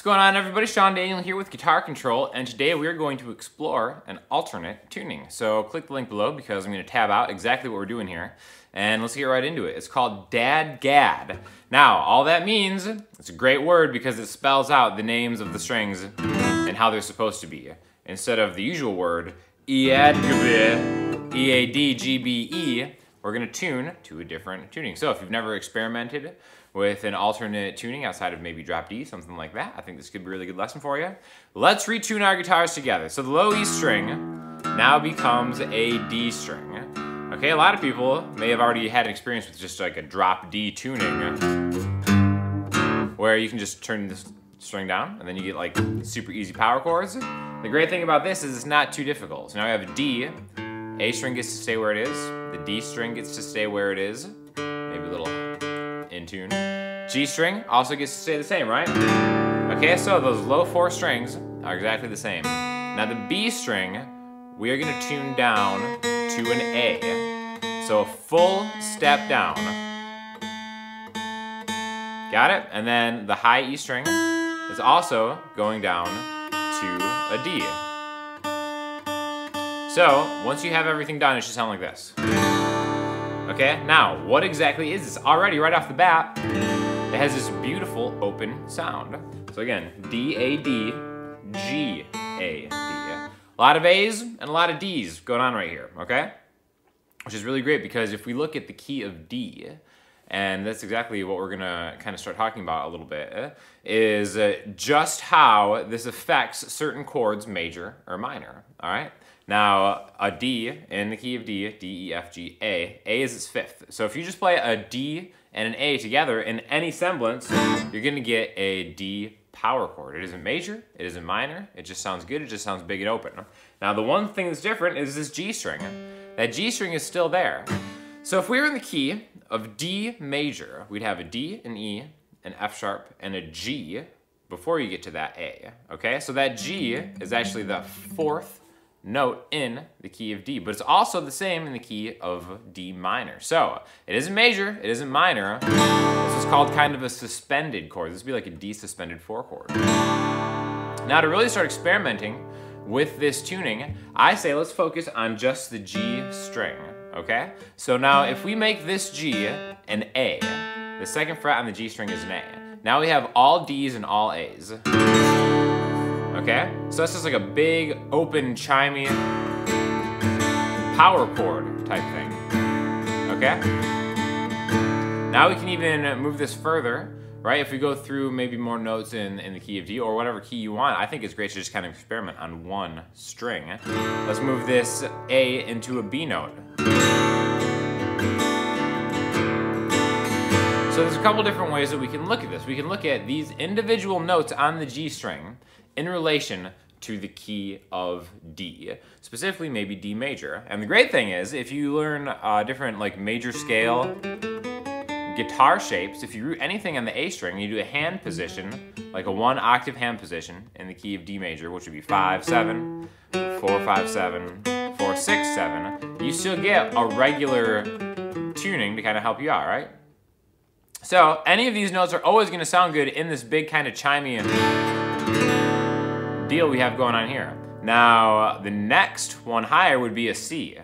going on, everybody? Sean Daniel here with Guitar Control, and today we are going to explore an alternate tuning. So click the link below because I'm going to tab out exactly what we're doing here, and let's get right into it. It's called DADGAD. Now, all that means, it's a great word because it spells out the names of the strings and how they're supposed to be. Instead of the usual word, E-A-D-G-B, E-A-D-G-B-E, we're going to tune to a different tuning. So if you've never experimented with an alternate tuning outside of maybe drop D, something like that, I think this could be a really good lesson for you. Let's retune our guitars together. So the low E string now becomes a D string. Okay, a lot of people may have already had an experience with just like a drop D tuning where you can just turn this string down and then you get like super easy power chords. The great thing about this is it's not too difficult. So now we have a D, A string gets to stay where it is, the D string gets to stay where it is, maybe a little in tune. G string also gets to stay the same, right? Okay, so those low 4 strings are exactly the same. Now the B string, we are gonna tune down to an A. So a full step down. Got it? And then the high E string is also going down to a D. So once you have everything done, it should sound like this. Okay, now what exactly is this? Already, right off the bat, it has this beautiful open sound. So again, D, A, D, G, A, D. A lot of A's and a lot of D's going on right here, okay? Which is really great because if we look at the key of D, and that's exactly what we're gonna kind of start talking about a little bit, is just how this affects certain chords, major or minor, all right? Now, a D in the key of D, D, E, F, G, A. A is its 5th. So if you just play a D and an A together in any semblance, you're gonna get a D power chord. It isn't major, it isn't minor, it just sounds good, it just sounds big and open. Now the one thing that's different is this G string. That G string is still there. So if we were in the key of D major, we'd have a D, an E, an F sharp, and a G before you get to that A, okay? So that G is actually the 4th note in the key of D, but it's also the same in the key of D minor. So it isn't major, it isn't minor. This is called kind of a suspended chord. This would be like a D suspended 4 chord. Now to really start experimenting with this tuning, I say let's focus on just the G string, okay? So now if we make this G an A, the 2nd fret on the G string is an A. Now we have all D's and all A's. Okay, so that's just like a big, open, chimey power chord type thing. Okay? Now we can even move this further, right? If we go through maybe more notes in the key of D or whatever key you want, I think it's great to just kind of experiment on one string. Let's move this A into a B note. So there's a couple different ways that we can look at this. We can look at these individual notes on the G string in relation to the key of D, specifically maybe D major. And the great thing is, if you learn different like major scale guitar shapes, if you root anything on the A string, you do a hand position, like a 1 octave hand position in the key of D major, which would be 5, 7, 4, 5, 7, 4, 6, 7, you still get a regular tuning to kind of help you out, right? So any of these notes are always going to sound good in this big kind of chimey deal we have going on here. Now, the next one higher would be a C,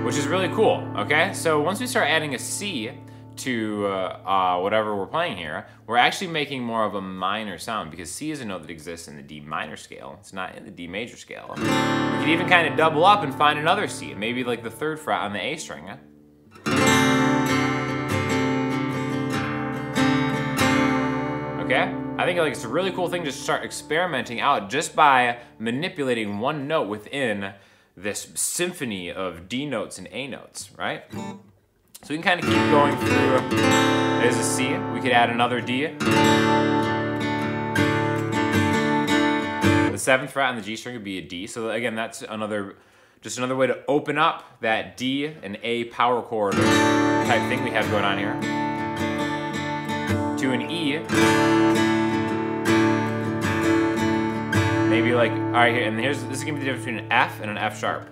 which is really cool, okay? So once we start adding a C to whatever we're playing here, we're actually making more of a minor sound because C is a note that exists in the D minor scale. It's not in the D major scale. We could even kind of double up and find another C, maybe like the 3rd fret on the A string. Okay? I think like it's a really cool thing to start experimenting out just by manipulating one note within this symphony of D notes and A notes, right? So we can kind of keep going through. There's a C. We could add another D. The 7th fret on the G string would be a D. So again, that's just another way to open up that D and A power chord type thing we have going on here. To an E. Maybe like, all right, here, and this is gonna be the difference between an F and an F sharp.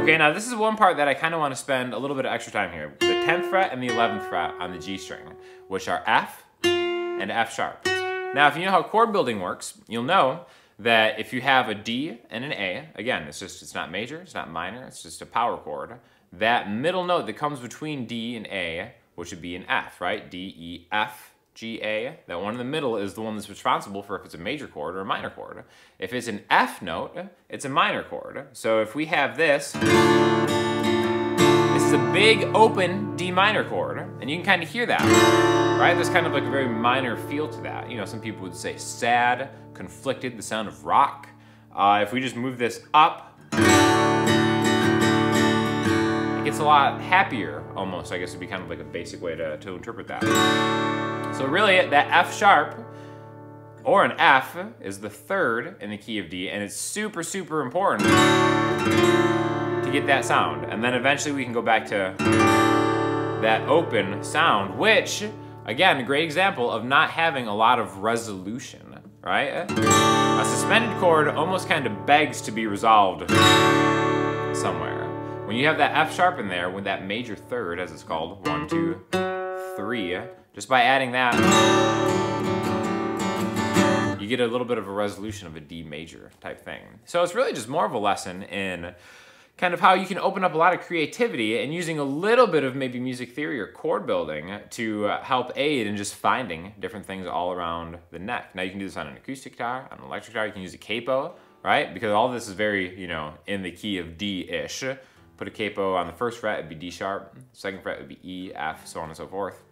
Okay, now this is one part that I kind of want to spend a little bit of extra time here. The 10th fret and the 11th fret on the G string, which are F and F sharp. Now, if you know how chord building works, you'll know that if you have a D and an A, again, it's not major, it's not minor, it's just a power chord. That middle note that comes between D and A, which would be an F, right? D, E, F, G, A. That one in the middle is the one that's responsible for if it's a major chord or a minor chord. If it's an F note, it's a minor chord. So if we have this is a big open D minor chord, and you can kind of hear that, right? There's kind of like a very minor feel to that. You know, some people would say sad, conflicted, the sound of rock. If we just move this up, it gets a lot happier, almost, I guess would be kind of like a basic way to interpret that. So really, that F sharp, or an F, is the third in the key of D, and it's super, super important to get that sound. And then eventually we can go back to that open sound, which, again, a great example of not having a lot of resolution, right? A suspended chord almost kind of begs to be resolved somewhere. When you have that F sharp in there, with that major third, as it's called, 1, 2, 3, just by adding that, you get a little bit of a resolution of a D major type thing. So it's really just more of a lesson in kind of how you can open up a lot of creativity and using a little bit of maybe music theory or chord building to help aid in just finding different things all around the neck. Now you can do this on an acoustic guitar, on an electric guitar, you can use a capo, right? Because all this is very, you know, in the key of D-ish. Put a capo on the first fret, it'd be D sharp. Second fret would be E, F, so on and so forth.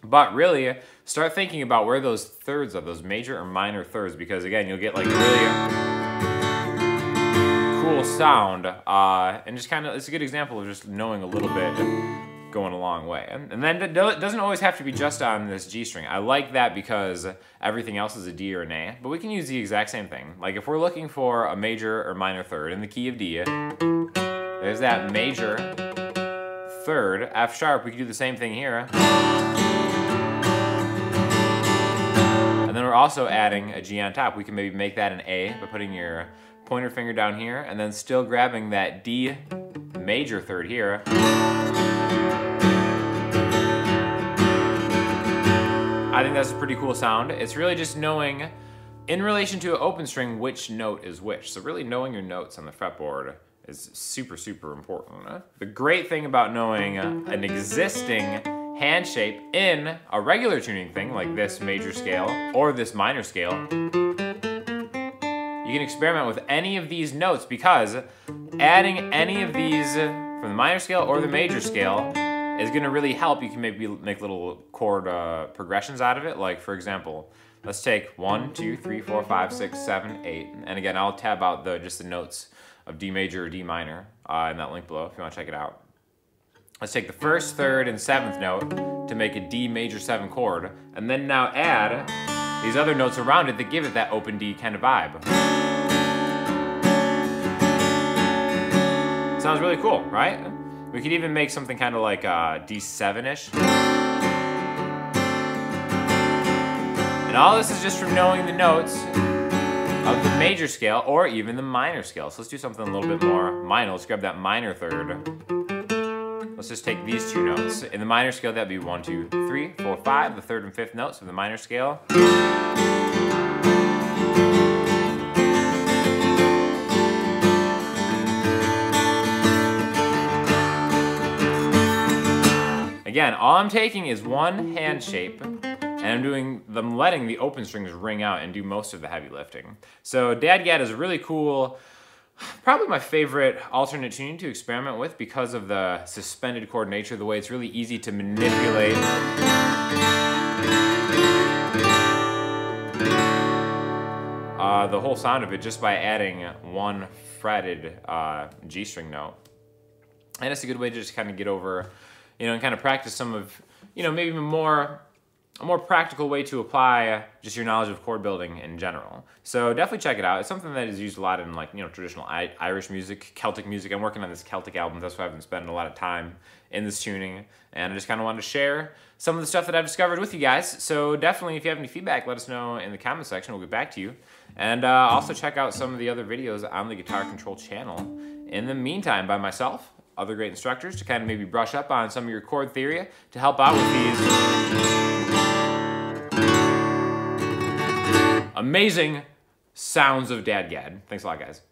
But really, start thinking about where those thirds are, those major or minor thirds, because again, you'll get like really cool sound, and just kind of, it's a good example of just knowing a little bit going a long way. And then it doesn't always have to be just on this G string. I like that because everything else is a D or an A, but we can use the exact same thing. Like if we're looking for a major or minor third in the key of D, there's that major third, F sharp, we can do the same thing here. And then we're also adding a G on top. We can maybe make that an A by putting your pointer finger down here and then still grabbing that D major third here. I think that's a pretty cool sound. It's really just knowing, in relation to an open string, which note is which. So really knowing your notes on the fretboard is super, super important. The great thing about knowing an existing hand shape in a regular tuning thing, like this major scale or this minor scale, you can experiment with any of these notes, because adding any of these from the minor scale or the major scale is gonna really help. You can maybe make little chord progressions out of it. Like for example, let's take 1, 2, 3, 4, 5, 6, 7, 8. And again, I'll tab out just the notes of D major or D minor in that link below if you want to check it out. Let's take the first, third, and seventh note to make a D major 7 chord, and then now add these other notes around it that give it that open D kind of vibe. Sounds really cool, right? We could even make something kind of like D7-ish. And all this is just from knowing the notes of the major scale or even the minor scale. So let's do something a little bit more minor. Let's grab that minor third. Let's just take these two notes. In the minor scale, that'd be 1, 2, 3, 4, 5, the third and fifth notes of the minor scale. Again, all I'm taking is one hand shape, and I'm letting the open strings ring out and do most of the heavy lifting. So DADGAD is a really cool, probably my favorite alternate tuning to experiment with because of the suspended chord nature, the way it's really easy to manipulate the whole sound of it just by adding one fretted G string note. And it's a good way to just kind of get over, and kind of practice some of, maybe a more practical way to apply just your knowledge of chord building in general. So definitely check it out. It's something that is used a lot in traditional Irish music, Celtic music. I'm working on this Celtic album. That's why I've been spending a lot of time in this tuning. And I just kind of wanted to share some of the stuff that I've discovered with you guys. So definitely, if you have any feedback, let us know in the comment section. We'll get back to you. And also check out some of the other videos on the Guitar Control channel in the meantime by myself, other great instructors, to kind of maybe brush up on some of your chord theory to help out with these amazing sounds of DADGAD. Thanks a lot, guys.